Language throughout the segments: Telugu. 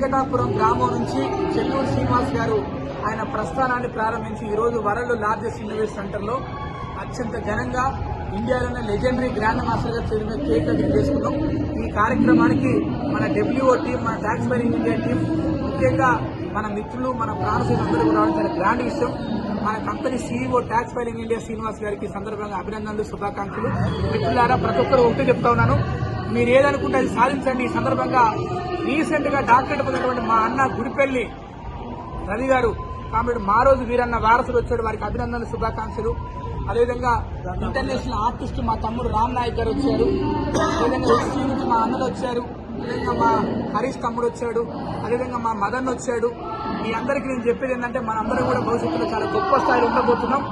వెంకటాపురం గ్రామం నుంచి చెల్లూరు శ్రీనివాస్ గారు ఆయన ప్రస్థానాన్ని ప్రారంభించి ఈరోజు వరల్డ్ లార్జెస్ట్ ఇన్నోవేషన్ సెంటర్లో అత్యంత ఘనంగా ఇండియాలోనే లెజెండరీ గ్రాండ్ మాస్టర్ గారు చేసిన కేక్ కటింగ్ చేసుకున్నాం. ఈ కార్యక్రమానికి మన డబ్ల్యూఓ టీం, మన ట్యాక్స్ ఫైలింగ్ ఇండియా టీం, ముఖ్యంగా మన మిత్రులు, మన ప్రాణశీలందరూ కూడా రావడం చాలా గ్రాండ్ విషయం. మన company CEO tax filing India Srinivas గారికి సందర్భంగా అభినందనలు, శుభాకాంక్షలు. మిత్రులారా, ప్రతి ఒక్కరు ఒకటే చెప్తా ఉన్నాను, మీరు ఏదనుకుంటే అది సాధించండి. ఈ సందర్భంగా రీసెంట్ గా డాక్టరేట్ పొందినటువంటి మా అన్న గుడిపల్లి రవి గారు, కాబట్టి మా రోజు వీరన్న వారసుడు వచ్చాడు, వారికి అభినందనలు, శుభాకాంక్షలు. అదేవిధంగా ఇంటర్నేషనల్ ఆర్టిస్ట్ మా తమ్ముడు రామ్ నాయక్ గారు వచ్చారు. అదేవిధంగా ఎస్సీ నుంచి మా అన్నలు వచ్చారు. అదేవిధంగా మా హరీష్ తమ్ముడు వచ్చాడు. అదేవిధంగా మా మదన్ వచ్చాడు. మీ అందరికీ నేను చెప్పేది ఏంటంటే, మనందరం కూడా భవిష్యత్తులో చాలా గొప్ప స్థాయిలో ఉండబోతున్నాం.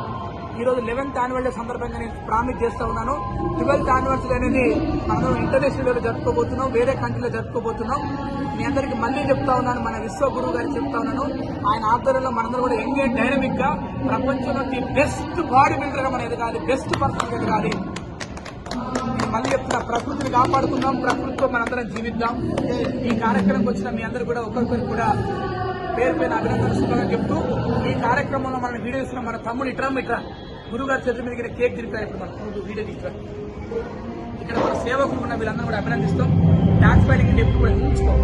ఈ రోజు 11th యాన్యువల్ డే సందర్భంగా నేను ప్రామిస్ చేస్తా ఉన్నాను. 12th యానివర్సరీ అనేది మనం ఇంటర్నేషనల్ లో జరుపుకోబోతున్నాం, వేరే కంట్రీలో జరుపుకోబోతున్నాం. మీ అందరికీ మళ్ళీ చెప్తా ఉన్నాను, మన విశ్వగురువు గారికి చెప్తా ఉన్నాను, ఆయన ఆధ్వర్యంలో మనందరూ కూడా యంగ్ అండ్ డైనమిక్ గా ప్రపంచంలో బెస్ట్ బాడీ బిల్డర్ గా మనం ఎదగాలి, బెస్ట్ పర్సన్ ఎదగాలి. మళ్ళీ చెప్తున్నా, ప్రకృతిని కాపాడుకుందాం, ప్రకృతితో మనందరం జీవిద్దాం. ఈ కార్యక్రమంకి వచ్చిన మీ అందరూ కూడా ఒక్కొక్కరికి కూడా పేరు పైన అభినందనలు, శుభంగా చెప్తూ, ఈ కార్యక్రమంలో మనం వీడియో ఇస్తున్నాం. మన తమ్ముడు ఇట్రా గురువు గారి చేతుల మీద కేక్ తిరిపారు. ఇప్పుడు మన వీడియో తీస్తారు. ఇక్కడ మన సేవకులు ఉన్న వీళ్ళందరూ కూడా అభినందిస్తాం. ట్యాక్స్ ఫైలింగ్ ఎప్పుడు కూడా చూసుకో,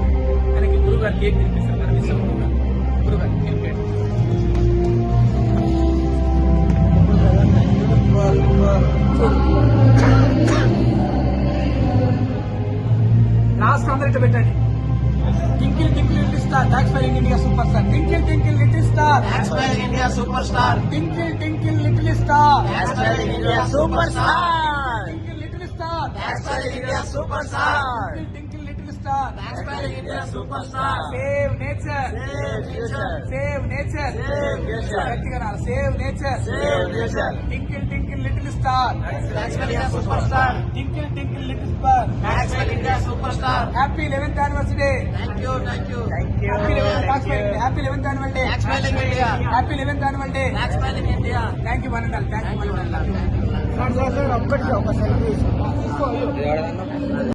మనకి గురువు గారు కేక్ తినిపిస్తారు. మన విశ్వ గురువు గారు తినిపేయండి. లాస్ట్ అందరితో పెట్టండి. Twinkle twinkle little star, tax filing India super star. Twinkle twinkle little star, tax filing India super star. Twinkle twinkle little star, tax filing India super star. Twinkle little star, tax filing India super star. Twinkle little star, tax filing India super star. Save nature, save nature, save nature, save nature, గట్టిగా save nature, save nature. Twinkle twinkle little star, tax filing India super star. Twinkle twinkle little star, tax filing India super star. Happy 11th anniversary. Thank you, thank you, happy 11th annual day. Tax filing India, happy 11th annual day. Tax filing India. Thank you one and all. Thank you.